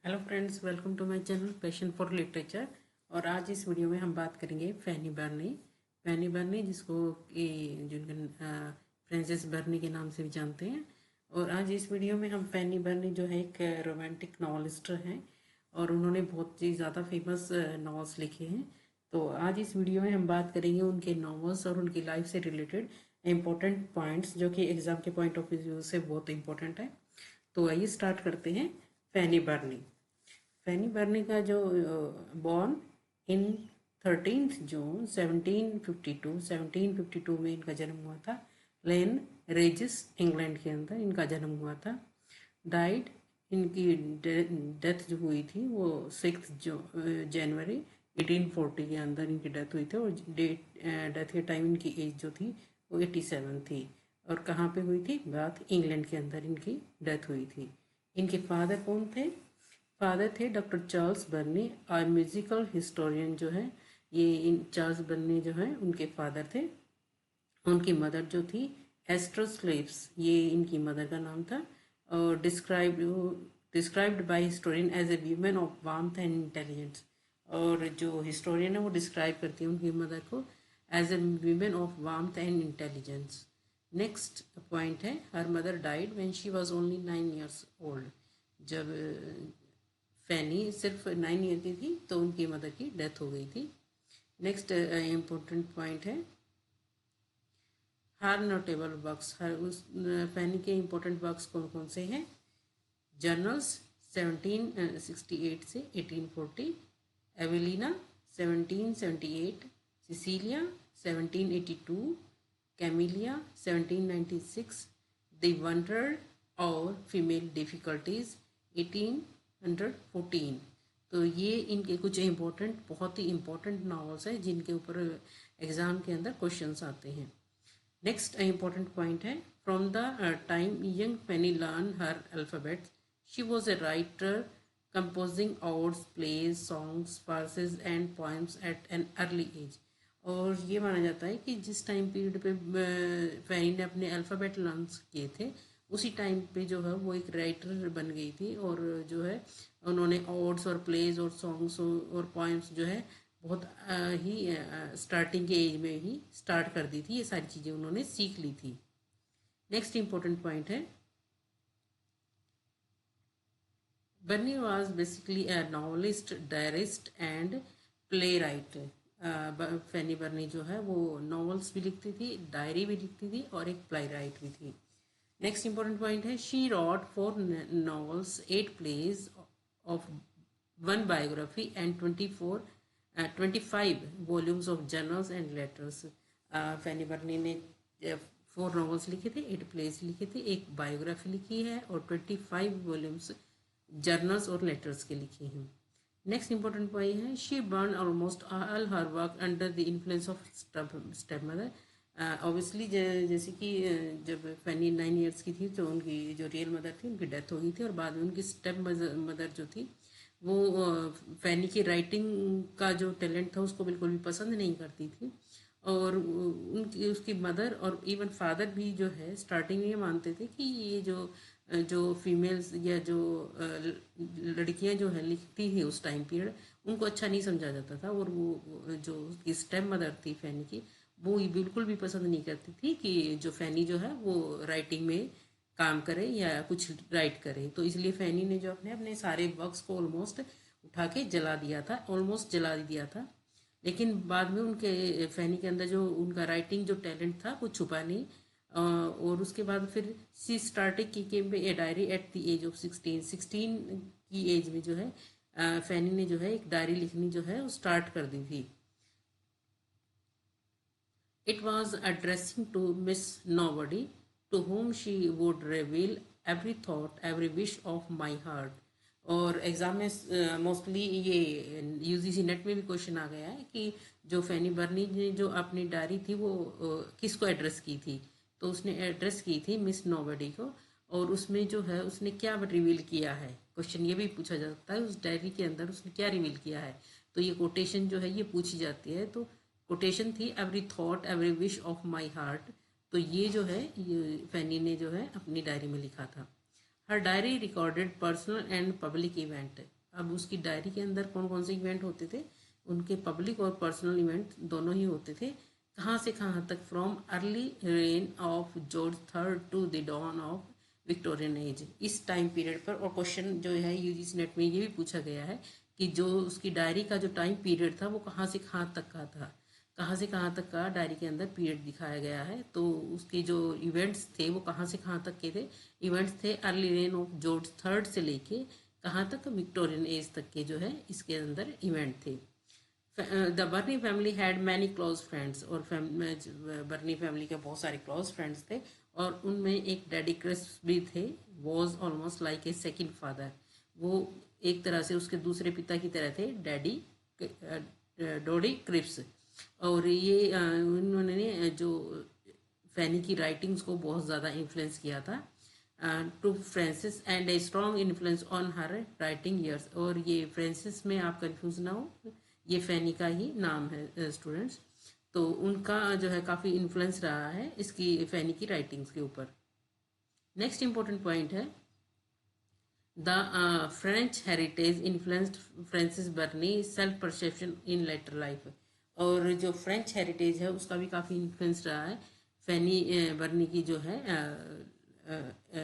Hello friends, welcome to my channel passion for literature. और आज इस वीडियो में हम बात करेंगे फैनी बर्नी जिसको कि जिनका फ्रांसिस बर्नी के नाम से भी जानते हैं। और आज इस वीडियो में हम फैनी बर्नी जो है एक रोमांटिक नॉवलिस्ट हैं और उन्होंने बहुत ही ज़्यादा फेमस नॉवेल्स लिखे हैं। तो आज इस वीडियो में हम बात करेंगे उनके नॉवेल्स और उनकी लाइफ से रिलेटेड इम्पोर्टेंट पॉइंट्स जो कि एग्ज़ाम के पॉइंट ऑफ व्यू से बहुत इंपॉर्टेंट है। तो आइए स्टार्ट करते हैं। फैनी बर्नी फैनी बर्नी का जो बॉर्न इन 13 जून 1752 में इनका जन्म हुआ था। लेन रेजिस इंग्लैंड के अंदर इनका जन्म हुआ था। डाइड इनकी डेथ जो हुई थी वो 6 जनवरी 1840 के अंदर इनकी डेथ हुई थी। और डेथ के टाइम इनकी एज जो थी वो 87 थी। और कहाँ पे हुई थी बात? इंग्लैंड के अंदर इनकी डेथ हुई थी। इनके फादर कौन थे? फादर थे डॉक्टर चार्ल्स बर्नी, और म्यूजिकल हिस्टोरियन जो है ये इन चार्ल्स बर्नी जो है उनके फादर थे। उनकी मदर जो थी एस्ट्रो स्लेव्स, ये इनकी मदर का नाम था। और described by historian as a women of warmth and intelligence. और जो हिस्टोरियन है वो डिस्क्राइब करती है उनकी मदर को as a women of warmth and intelligence. Next point है, her mother died when she was only 9 years old. जब फैनी सिर्फ 9 ईयर की थी तो उनकी मदर की डेथ हो गई थी। नेक्स्ट इम्पोर्टेंट पॉइंट है हर नोटेबल वर्क्स। हर उस फैनी के इम्पोर्टेंट वर्क्स कौन कौन से हैं? जर्नल्स 1768 से 1840, Evelina 1778, Cecilia 1782, Camilla 1796, the wander और फीमेल डिफ़िकल्टीज 1814। तो ये इनके कुछ इम्पोर्टेंट, बहुत ही इम्पोर्टेंट नॉवेल्स हैं जिनके ऊपर एग्ज़ाम के अंदर क्वेश्चंस आते हैं। नेक्स्ट इम्पोर्टेंट पॉइंट है, from the time young Fanny learn her alphabet she was a writer composing odes, plays, songs, farces and poems at an early age. और ये माना जाता है कि जिस टाइम पीरियड पे फैनी ने अपने अल्फ़ाबेट लर्न किए थे उसी टाइम पे जो है वो एक राइटर बन गई थी। और जो है उन्होंने ओड्स और प्लेज और सॉन्ग्स और पोएम्स जो है बहुत ही स्टार्टिंग के एज में ही स्टार्ट कर दी थी। ये सारी चीज़ें उन्होंने सीख ली थी। नेक्स्ट इम्पोर्टेंट पॉइंट है, Burney was basically a novelist, diarist and play writer. Fanny Burney जो है वो नॉवेल्स भी लिखती थी, डायरी भी लिखती थी और एक प्ले राइट भी थी। नेक्स्ट इंपॉर्टेंट पॉइंट है, she rot 4 novels, 8 plays of 1 biography and 25 volumes of journals and letters। फैनी बर्नी ने 4 novels लिखे थे, 8 plays लिखे थे, एक बायोग्राफी लिखी है और 25 वॉल्यूम्स जर्नल्स और लेटर्स के लिखे हैं। नेक्स्ट इंपॉर्टेंट पॉइंट है, she burn almost all her work under the influence of step mother. Obviously जैसे कि जब फैनी 9 years की थी तो उनकी जो रियल मदर थी उनकी डेथ हो गई थी। और बाद में उनकी स्टेप मदर जो थी वो फैनी की राइटिंग का जो टैलेंट था उसको बिल्कुल भी पसंद नहीं करती थी। और उनकी उसकी मदर और इवन फादर भी जो है स्टार्टिंग में ये मानते थे कि ये जो फीमेल्स या जो लड़कियां जो है लिखती थी उस टाइम पीरियड उनको अच्छा नहीं समझा जाता था। और वो जो स्टेप मदर थी फैनी की वो ये बिल्कुल भी पसंद नहीं करती थी कि जो फैनी जो है वो राइटिंग में काम करे या कुछ राइट करे। तो इसलिए फैनी ने जो अपने अपने सारे वर्क्स को ऑलमोस्ट उठा के जला दिया था, ऑलमोस्ट जला दिया था। लेकिन बाद में उनके फैनी के अंदर जो उनका राइटिंग जो टैलेंट था वो छुपा नहीं। और उसके बाद फिर सी स्टार्टिंग की came a diary at the age of 16 की एज में जो है फैनी ने जो है एक डायरी लिखनी जो है वो स्टार्ट कर दी थी। It was addressing to Miss Nobody, to whom she would reveal every thought, every wish of my heart। और एग्ज़ाम में मोस्टली ये यूजीसी नेट में भी क्वेश्चन आ गया है कि जो फैनी बर्नी ने जो अपनी डायरी थी वो किसको एड्रेस की थी। तो उसने एड्रेस की थी मिस नोबडी को। और उसमें जो है उसने क्या रिवील किया है, क्वेश्चन ये भी पूछा जा सकता है उस डायरी के अंदर उसने क्या रिवील किया है। तो ये कोटेशन जो है ये पूछी जाती है। तो कोटेशन थी every thought every wish of my heart. तो ये जो है ये फैनी ने जो है अपनी डायरी में लिखा था। Her diary recorded personal and public event. अब उसकी डायरी के अंदर कौन कौन से इवेंट होते थे, उनके पब्लिक और पर्सनल इवेंट दोनों ही होते थे। कहाँ से कहाँ तक, from early reign of George third to the dawn of Victorian age, इस टाइम पीरियड पर। और क्वेश्चन जो है यूजीसी नेट में ये भी पूछा गया है कि जो उसकी डायरी का जो टाइम पीरियड था वो कहाँ से कहाँ तक का था, कहाँ से कहाँ तक का डायरी के अंदर पीरियड दिखाया गया है। तो उसके जो इवेंट्स थे वो कहाँ से कहाँ तक के थे, इवेंट्स थे early reign of George third से लेके कहाँ तक, विक्टोरियन एज तक के जो है इसके अंदर इवेंट थे। The Burney family had many close friends, और बर्नी फैमिली के बहुत सारे क्लोज फ्रेंड्स थे, और उनमें एक डैडी क्रिस्प भी थे। Was almost like a second father, वो एक तरह से उसके दूसरे पिता की तरह थे, डोडी क्रिप्स। और ये उन्होंने जो फैनी की राइटिंग्स को बहुत ज़्यादा इन्फ्लुएंस किया था to Frances, and a strong influence on her writing years. और ये फ्रांसिस में आप कंफ्यूज ना हो, ये फैनी का ही नाम है स्टूडेंट्स। तो उनका जो है काफ़ी इन्फ्लुएंस रहा है इसकी फैनी की राइटिंग्स के ऊपर। नेक्स्ट इंपॉर्टेंट पॉइंट है the French heritage influenced Frances Burney self perception in later life. और जो फ्रेंच हेरिटेज है उसका भी काफ़ी इन्फ्लुएंस रहा है फैनी बर्नी की जो है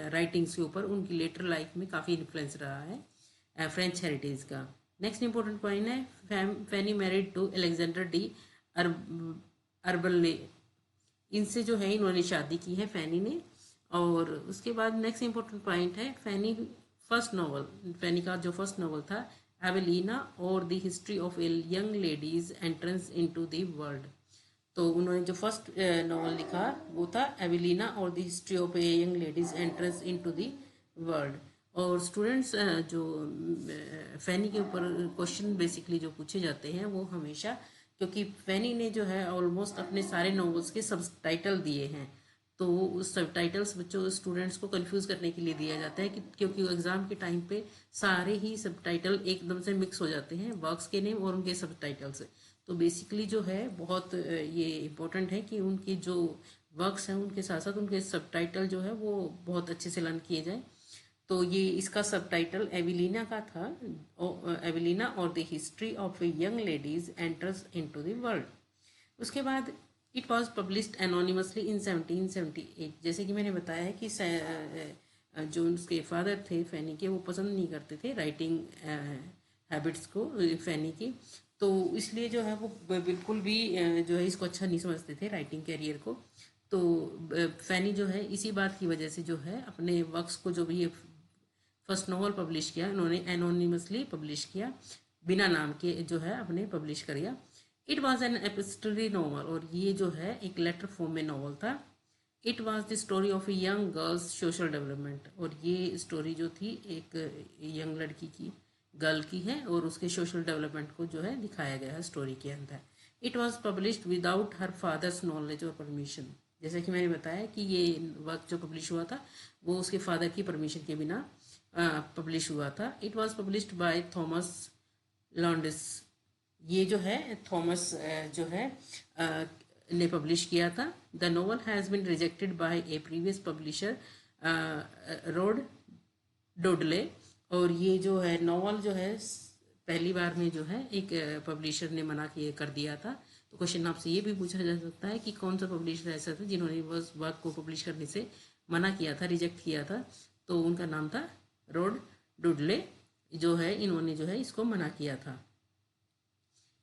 राइटिंग्स के ऊपर, उनकी लेटर लाइफ में काफ़ी इन्फ्लुएंस रहा है फ्रेंच हेरिटेज का। नेक्स्ट इंपॉर्टेंट पॉइंट है फैनी मैरिड टू अलेक्जेंडर डी अर्बले, इनसे जो है इन्होंने शादी की है फैनी ने। और उसके बाद नेक्स्ट इंपॉर्टेंट पॉइंट है फैनी फर्स्ट नॉवल, फैनी का जो फर्स्ट नॉवल था एवेलिना और the history of a young ladies entrance into the world. तो उन्होंने जो फर्स्ट नॉवल लिखा वो था एवेलिना और the history of a young ladies entrance into the world. और स्टूडेंट्स जो फैनी के ऊपर क्वेश्चन बेसिकली जो पूछे जाते हैं वो हमेशा, क्योंकि फैनी ने जो है ऑलमोस्ट अपने सारे नॉवेल्स के सबटाइटल दिए हैं, तो उस सबटाइटल्स बच्चों स्टूडेंट्स को कंफ्यूज करने के लिए दिया जाता है कि क्योंकि एग्जाम के टाइम पे सारे ही सबटाइटल एकदम से मिक्स हो जाते हैं, वर्क्स के नेम और उनके सबटाइटल्स। तो बेसिकली जो है बहुत ये इम्पोर्टेंट है कि उनके जो वर्क्स हैं उनके साथ साथ उनके सबटाइटल जो है वो बहुत अच्छे से लर्न किए जाएं। तो ये इसका सबटाइटल एवेलिना का था, एवेलिना और the history of a young ladies enters into the world. उसके बाद इट वाज पब्लिश्ड एनोनिमसली इन 1778। जैसे कि मैंने बताया है कि जो उसके फादर थे फैनी के, वो पसंद नहीं करते थे राइटिंग हैबिट्स को फैनी की, तो इसलिए जो है वो बिल्कुल भी जो है इसको अच्छा नहीं समझते थे राइटिंग कैरियर को। तो फैनी जो है इसी बात की वजह से जो है अपने वर्क्स को जो भी ये फर्स्ट नॉवल पब्लिश किया उन्होंने एनोनिमसली पब्लिश किया, बिना नाम के जो है अपने पब्लिश किया। इट वॉज एन एपिस्टलरी नॉवल, और ये जो है एक लेटर फॉर्म में नॉवल था। It was the story of a young girls social development, और ये स्टोरी जो थी एक यंग लड़की की, गर्ल की है, और उसके सोशल डेवलपमेंट को जो है दिखाया गया है स्टोरी के अंदर। It was published without her father's knowledge और परमिशन। जैसे कि मैंने बताया कि ये वर्क जो पब्लिश हुआ था वो उसके फादर की परमिशन के बिना पब्लिश हुआ था। It was published by Thomas Lowndes, ये जो है थॉमस जो है ने पब्लिश किया था। The novel has been rejected by a previous publisher Rod Dodsley, और ये जो है नॉवल जो है पहली बार में जो है एक पब्लिशर ने मना किए कर दिया था। तो क्वेश्चन आपसे ये भी पूछा जा सकता है कि कौन सा पब्लिशर ऐसा था जिन्होंने उस वर्क को पब्लिश करने से मना किया था, रिजेक्ट किया था। तो उनका नाम था रोड डुडले, जो है इन्होंने जो है इसको मना किया था।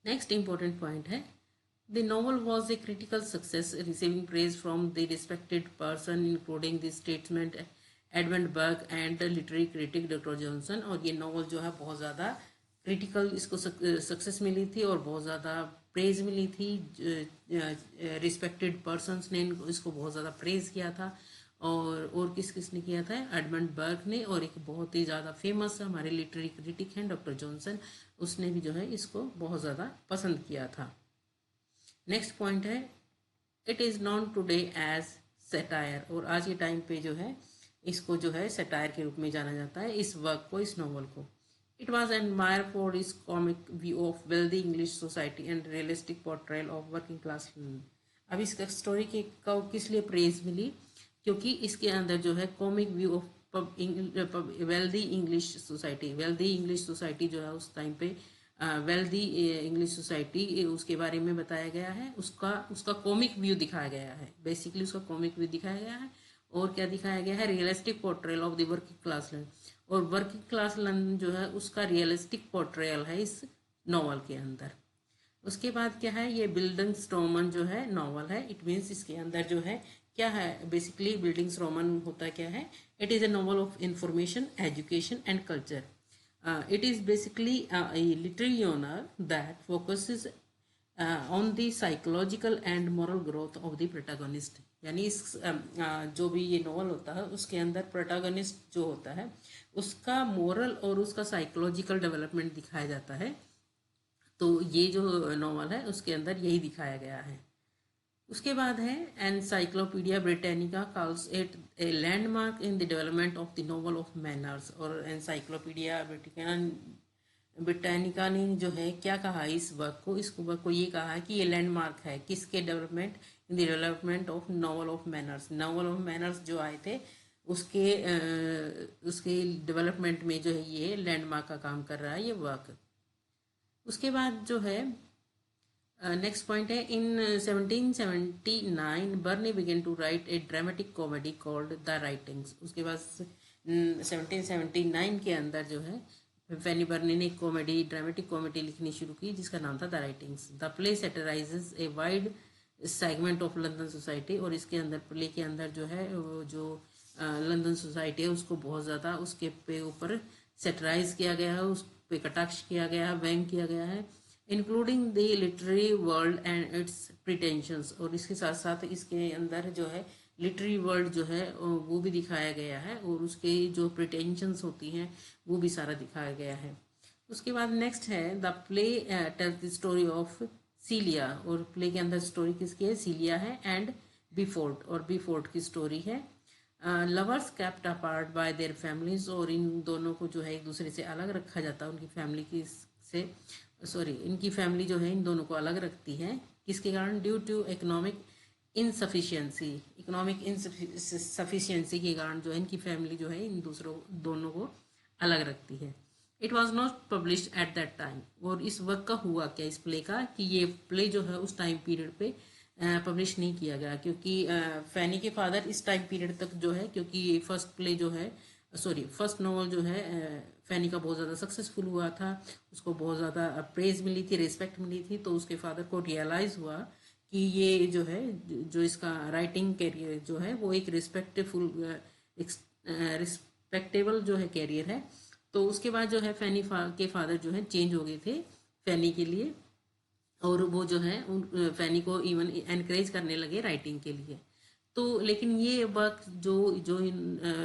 नेक्स्ट इंपॉर्टेंट पॉइंट है the novel was a critical success, receiving praise from the respected person including the statesman Edmund Burke and literary critic doctor Johnson. और ये नॉवल जो है बहुत ज़्यादा क्रिटिकल इसको सक्सेस मिली थी और बहुत ज़्यादा प्रेज मिली थी। रिस्पेक्टेड पर्सनस ने इसको बहुत ज़्यादा प्रेज किया था, और किसने किया था, एडमंड बर्ग ने, और एक बहुत ही ज़्यादा फेमस हमारे लिटरेरी क्रिटिक हैं डॉक्टर जॉनसन, उसने भी जो है इसको बहुत ज़्यादा पसंद किया था। नेक्स्ट पॉइंट है it is known today as satire, और आज के टाइम पे जो है इसको जो है सेटायर के रूप में जाना जाता है इस वर्क को, इस नॉवल को। इट वॉज एडमायर फॉर इस comic view of wealthy English society and realistic portrayal of working class. अब इसका स्टोरी के किस लिए प्रेज मिली, क्योंकि इसके अंदर जो है comic view of wealthy English society जो है उस टाइम पे वेल्दी इंग्लिश सोसाइटी, उसके बारे में बताया गया है। उसका उसका कॉमिक व्यू दिखाया गया है, बेसिकली उसका कॉमिक व्यू दिखाया गया है। और क्या दिखाया गया है, realistic portrayal of the working class London. और वर्किंग क्लास लंदन जो है उसका रियलिस्टिक पोर्ट्रेयल है इस नॉवल के अंदर। उसके बाद क्या है, ये बिल्डिंग्सटोमन जो है नॉवल है, इट मीन्स इसके अंदर जो है क्या है, बेसिकली बिल्डिंग्सटोमन होता क्या है, it is a novel of information, education and culture. It is basically a literary genre that focuses on the psychological and moral growth of the protagonist। यानी इस जो भी ये नॉवल होता है उसके अंदर प्रोटागनिस्ट जो होता है उसका मोरल और उसका साइकोलॉजिकल डेवलपमेंट दिखाया जाता है। तो ये जो नॉवल है उसके अंदर यही दिखाया गया है। उसके बाद है encyclopedia Britannica calls it a landmark in the development of the novel of manners. और एनसाइक्लोपीडिया ब्रिटानिका ने जो है क्या कहा इस वर्क को ये कहा है कि ये लैंडमार्क है किसके development, in the development of novel of manners. Novel of manners जो आए थे उसके डेवलपमेंट में जो है ये लैंडमार्क का काम कर रहा है ये वर्क। उसके बाद जो है नेक्स्ट पॉइंट है, in 1779 Burney began to write a dramatic comedy called the Witlings. उसके बाद 1779 के अंदर जो है फैनी बर्नी ने ड्रामेटिक कॉमेडी लिखनी शुरू की जिसका नाम था the Witlings. The play satirises a wide segment of London society. और इसके अंदर प्ले के अंदर जो है जो लंदन सोसाइटी है उसको बहुत ज़्यादा उसके पे ऊपर सेटराइज किया गया है, उस पे कटाक्ष किया गया है, व्यंग किया गया है, including the literary world and its pretensions. और इसके साथ साथ इसके अंदर जो है लिटरेरी वर्ल्ड जो है वो भी दिखाया गया है और उसके जो प्रिटेंशंस होती हैं वो भी सारा दिखाया गया है। उसके बाद नेक्स्ट है the play tells the story of सीलिया। और प्ले के अंदर स्टोरी किसकी है, सीलिया है एंड बीफोर्ड। और बीफोर्ड की स्टोरी है। Lovers kept apart bye their families. और इन दोनों को जो है एक दूसरे से अलग रखा जाता है उनकी फैमिली की से इनकी फैमिली जो है इन दोनों को अलग रखती है किसके कारण, ड्यू टू इकोनॉमिक इनसफिशियंसी के कारण जो है इनकी फैमिली जो है इन दोनों को अलग रखती है। It was not publish at that time. और इस वक्त का हुआ क्या इस प्ले का कि ये प्ले जो है उस टाइम पीरियड पे पब्लिश नहीं किया गया क्योंकि फैनी के फादर इस टाइम पीरियड तक जो है, क्योंकि फर्स्ट नॉवल जो है फैनी का बहुत ज़्यादा सक्सेसफुल हुआ था, उसको बहुत ज़्यादा प्रेज मिली थी, रिस्पेक्ट मिली थी। तो उसके फादर को रियलाइज़ हुआ कि ये जो है जो इसका राइटिंग कैरियर जो है वो एक रिस्पेक्टेबल जो है कैरियर है। तो उसके बाद जो है फैनी के फादर जो है चेंज हो गए थे फैनी के लिए, और वो जो है फैनी को इवन एनकरेज करने लगे राइटिंग के लिए। तो लेकिन ये वर्क जो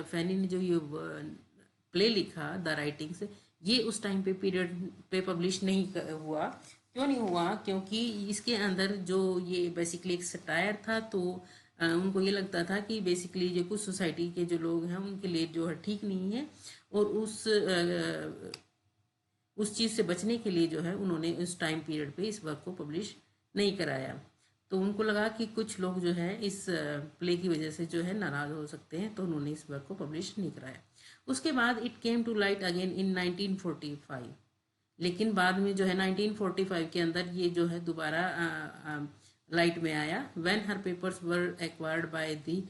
फैनी ने जो ये प्ले लिखा द राइटिंग्स, ये उस टाइम पे पीरियड पे पब्लिश नहीं हुआ। क्यों नहीं हुआ, क्योंकि इसके अंदर जो ये बेसिकली एक सटायर था। तो उनको ये लगता था कि बेसिकली जो कुछ सोसाइटी के जो लोग हैं उनके लिए जो है ठीक नहीं है, और उस चीज़ से बचने के लिए जो है उन्होंने उस टाइम पीरियड पे इस वर्क को पब्लिश नहीं कराया। तो उनको लगा कि कुछ लोग जो है इस प्ले की वजह से जो है नाराज़ हो सकते हैं, तो उन्होंने इस वर्क को पब्लिश नहीं कराया। उसके बाद it came to light again in 1945। लेकिन बाद में जो है 1945 के अंदर ये जो है दोबारा लाइट में आया। When her papers were acquired by the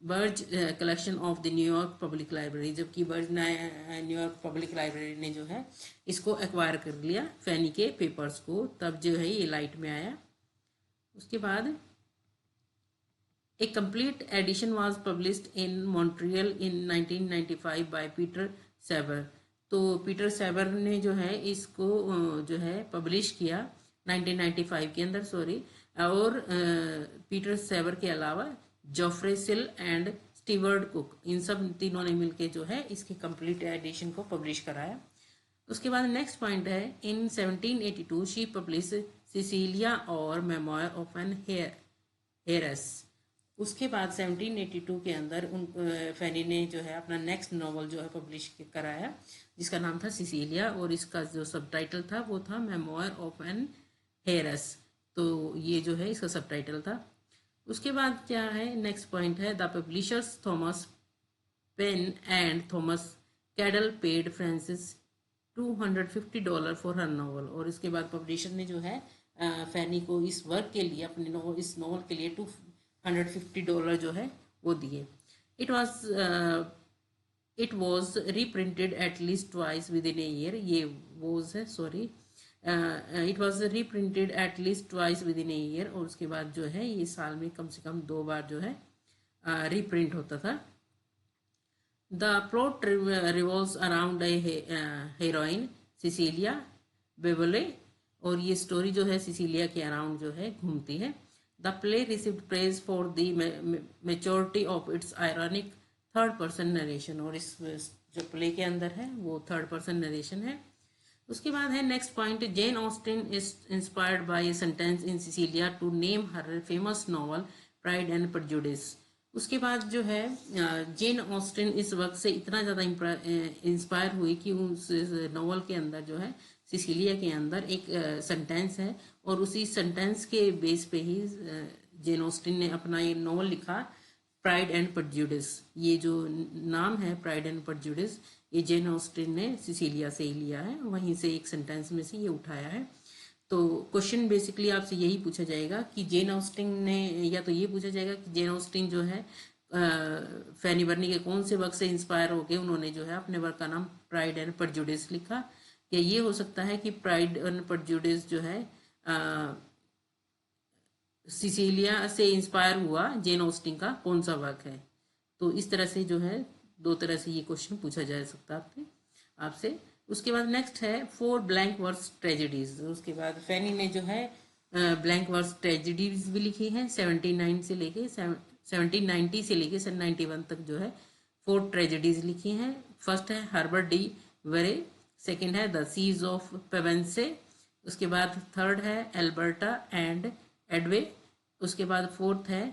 Berg collection of the New York public library. जबकि बर्ज न्यूयॉर्क पब्लिक लाइब्रेरी ने जो है इसको एक्वायर कर लिया फैनी के पेपर्स को, तब जो है ये लाइट में आया। उसके बाद a complete edition was published in Montreal in 1995 by Peter Sabor. तो पीटर सेबर ने जो है इसको जो है पब्लिश किया 1995 के अंदर, और पीटर सेबर के अलावा जोफ्रे सिल एंड स्टीवर्ड कुक, इन सब तीनों ने मिलके जो है इसकी कंप्लीट एडिशन को पब्लिश कराया। उसके बाद नेक्स्ट पॉइंट है, इन 1782 शी पब्लिश सिसिलिया और मेमोयर ऑफ एन हेयरस। उसके बाद 1782 के अंदर फैनी ने जो है अपना नेक्स्ट नॉवल जो है पब्लिश कराया जिसका नाम था सिसिलिया, और इसका जो सबटाइटल था वो था मेमोयर ऑफ एन हेयरस। तो ये जो है इसका सबटाइटल था। उसके बाद क्या है, नेक्स्ट पॉइंट है the publishers Thomas pen and Thomas cattle paid Francis $250 for her novel. और इसके बाद पब्लिशर ने जो है फैनी को इस वर्क के लिए, अपने इस नॉवल के लिए $250 जो है वो दिए। It was reprinted at least twice within a year. ये वॉज है, sorry, it was reprinted at least twice within a year. और उसके बाद जो है ये साल में कम से कम 2 बार जो है रीप्रिंट होता था। The plot revolves around heroine Cecilia Beverley. और ये स्टोरी जो है सिसिलिया के अराउंड जो है घूमती है। The play received praise for the maturity of its ironic third person narration. और इस जो प्ले के अंदर है वो थर्ड पर्सन नरेशन है। उसके बाद है next point, Jane Austen is inspired by a sentence in Cecilia to name her famous novel Pride and Prejudice. उसके बाद जो है जेन ऑस्टिन इस वक्त से इतना ज़्यादा इंस्पायर हुई कि उस नॉवल के अंदर जो है सिसिलिया के अंदर एक सेंटेंस है, और उसी सेंटेंस के बेस पे ही जेन ऑस्टिन ने अपना ये नॉवल लिखा, प्राइड एंड प्रेजुडिस। ये जो नाम है प्राइड एंड प्रेजुडिस, ये जेन ऑस्टिन ने सिसिलिया से ही लिया है, वहीं से एक सेंटेंस में से ये उठाया है। तो क्वेश्चन बेसिकली आपसे यही पूछा जाएगा कि जेन ऑस्टिन ने, या तो ये पूछा जाएगा कि जेन ऑस्टिन जो है फैनी बर्नी के कौन से वर्क से इंस्पायर होकर उन्होंने जो है अपने वर्क का नाम प्राइड एंड प्रेजुडिस लिखा, या ये हो सकता है कि प्राइड एंड प्रेजुडिस जो है सिसिलिया से इंस्पायर हुआ जेन ऑस्टिन का कौन सा वर्क है। तो इस तरह से जो है 2 तरह से ये क्वेश्चन पूछा जा सकता है आपसे। उसके बाद नेक्स्ट है 4 ब्लैंक वर्स ट्रेजेडीज। उसके बाद फैनी ने जो है ब्लैंक वर्स ट्रेजेडीज भी लिखी हैं 1790 से लेके 91 तक जो है 4 ट्रेजेडीज लिखी हैं। फर्स्ट है हर्बर्ट डी वेरे, सेकेंड है द सीज ऑफ पेवेंसे, उसके बाद थर्ड है एल्बर्टा एंड एडवे, उसके बाद फोर्थ है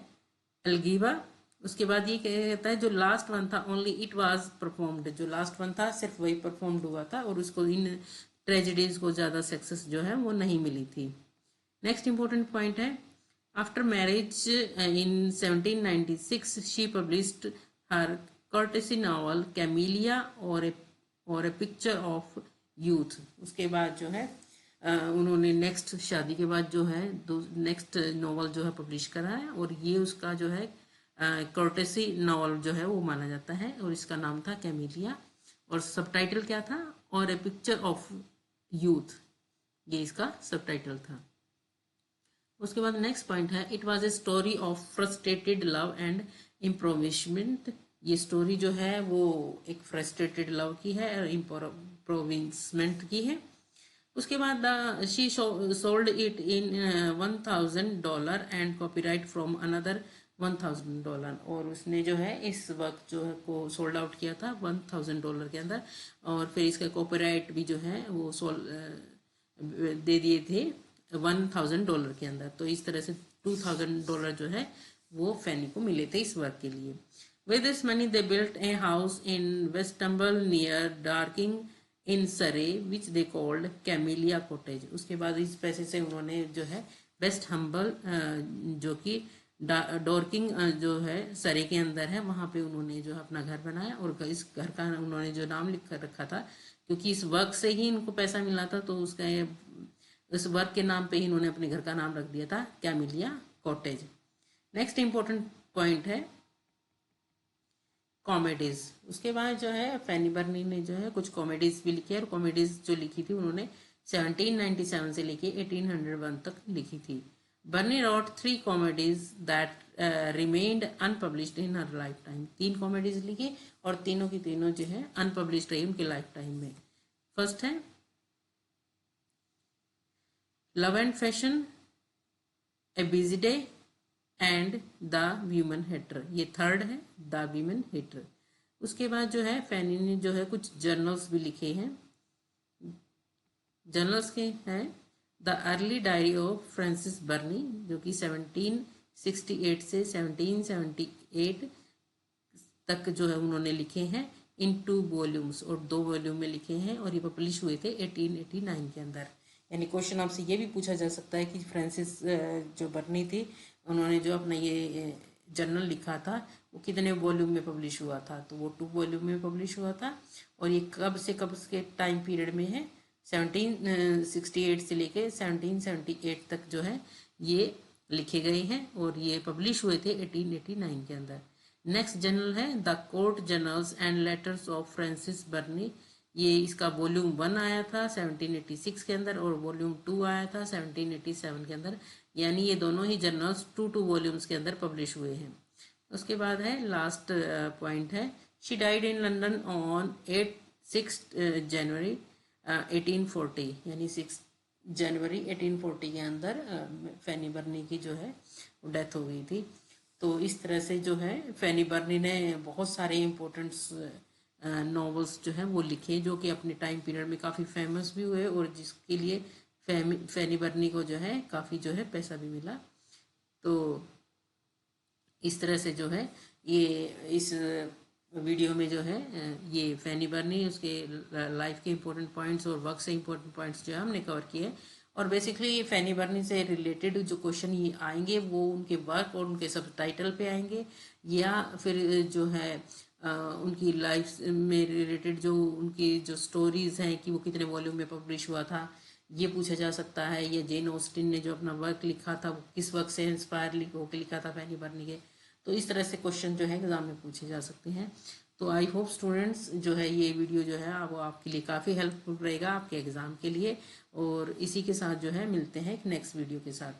एल्गीवा। उसके बाद ये कहता है जो लास्ट वन था ओनली इट वाज परफॉर्म्ड, जो लास्ट वन था सिर्फ वही परफॉर्म्ड हुआ था, और उसको इन ट्रेजेडीज को ज़्यादा सक्सेस जो है वो नहीं मिली थी। नेक्स्ट इंपॉर्टेंट पॉइंट है after marriage in 1796 she published her courtesy novel Camilla और ए पिक्चर ऑफ यूथ। उसके बाद जो है उन्होंने नेक्स्ट शादी के बाद जो है नेक्स्ट नॉवल जो है पब्लिश करा है, और ये उसका जो है कर्टेसी नॉवल जो है वो माना जाता है, और इसका नाम था कैमिलिया, और सबटाइटल क्या था, और ए पिक्चर ऑफ यूथ, ये इसका सबटाइटल था। उसके बाद नेक्स्ट पॉइंट है it was a story of frustrated love and impoverishment. ये स्टोरी जो है वो एक फ्रस्ट्रेटेड लव की है और इम्प्रोविशमेंट की है। उसके बाद she sold it in $1,000 and copyright from another $1,000। और उसने जो है इस वक्त जो है को सोल्ड आउट किया था $1,000 के अंदर, और फिर इसका कॉपीराइट भी जो है वो दे दिए थे $1,000 के अंदर। तो इस तरह से $2,000 जो है वो फैनी को मिले थे इस वर्क के लिए। With this money they built a house in Westhumble near Dorking in Surrey which they called Camilla cottage. उसके बाद इस पैसे से उन्होंने जो है वेस्ट हम्बल जो कि डॉर्किंग जो है सरे के अंदर है, वहाँ पे उन्होंने जो है अपना घर बनाया, और इस घर का उन्होंने जो नाम लिख कर रखा था, क्योंकि इस वर्क से ही इनको पैसा मिला था, तो उसका उस वर्क के नाम पे ही इन्होंने अपने घर का नाम रख दिया था Camilla cottage. Next important point है कॉमेडीज। उसके बाद जो है फैनी बर्नी ने जो है कुछ कॉमेडीज भी लिखी है, और कॉमेडीज जो लिखी थी उन्होंने 1797 से लेके 1801 तक लिखी थी। Burney wrote 3 comedies that remained unpublished in her lifetime. 3 comedies लिखी और तीनों की तीनों जो है अनपब्लिश्ड रही उनके लाइफ टाइम में। फर्स्ट है love and fashion, a busy day and the woman hater. ये थर्ड है द वीमन हेटर। उसके बाद जो है फैनी ने जो है कुछ जर्नल्स भी लिखे हैं। जर्नल्स के हैं the early diary of Frances Burney, जो कि 1768 से 1778 तक जो है उन्होंने लिखे हैं इन 2 वॉल्यूम्स, और 2 वॉल्यूम में लिखे हैं, और ये पब्लिश हुए थे 1889 के अंदर। यानी क्वेश्चन आपसे ये भी पूछा जा सकता है कि फ्रांसिस जो बर्नी थी उन्होंने जो अपना ये जर्नल लिखा था वो कितने वॉल्यूम में पब्लिश हुआ था, तो वो 2 वॉल्यूम में पब्लिश हुआ था। और ये कब से कब के टाइम पीरियड में है, 1768 से लेके 1778 तक जो है ये लिखे गए हैं और ये पब्लिश हुए थे 1889 के अंदर। नेक्स्ट जर्नल है the court journals and letters of Frances Burney. ये इसका वॉल्यूम 1 आया था 1786 के अंदर और वॉल्यूम 2 आया था 1787 के अंदर, यानी ये दोनों ही जर्नल्स 2 वॉल्यूम्स के अंदर पब्लिश हुए हैं। उसके बाद है लास्ट पॉइंट है, she died in London on 6 जनवरी 1840, यानी 6 जनवरी 1840 के अंदर फैनी बर्नी की जो है डेथ हो गई थी। तो इस तरह से जो है फैनी बर्नी ने बहुत सारे इम्पोर्टेंट्स नॉवेल्स जो हैं वो लिखे जो कि अपने टाइम पीरियड में काफ़ी फेमस भी हुए और जिसके लिए फैनी बर्नी को जो है काफ़ी जो है पैसा भी मिला। तो इस तरह से जो है ये इस वीडियो में जो है ये फैनी बर्नी उसके लाइफ के इम्पोर्टेंट पॉइंट्स और वर्क से इम्पोर्टेंट पॉइंट्स जो है हमने कवर किए। और बेसिकली ये फैनी बर्नी से रिलेटेड जो क्वेश्चन ये आएंगे वो उनके वर्क और उनके सब टाइटल पे आएंगे, या फिर जो है उनकी लाइफ में रिलेटेड जो उनकी जो स्टोरीज़ हैं कि वो कितने वॉल्यूम में पब्लिश हुआ था ये पूछा जा सकता है, या जेन ऑस्टिन ने जो अपना वर्क लिखा था वो किस वर्क से इंस्पायर होकर लिखा था फैनी बर्नी के। तो इस तरह से क्वेश्चन जो है एग्ज़ाम में पूछे जा सकते हैं। तो आई होप स्टूडेंट्स जो है ये वीडियो जो है वो आपके लिए काफ़ी हेल्पफुल रहेगा आपके एग्ज़ाम के लिए। और इसी के साथ जो है मिलते हैं एक नेक्स्ट वीडियो के साथ।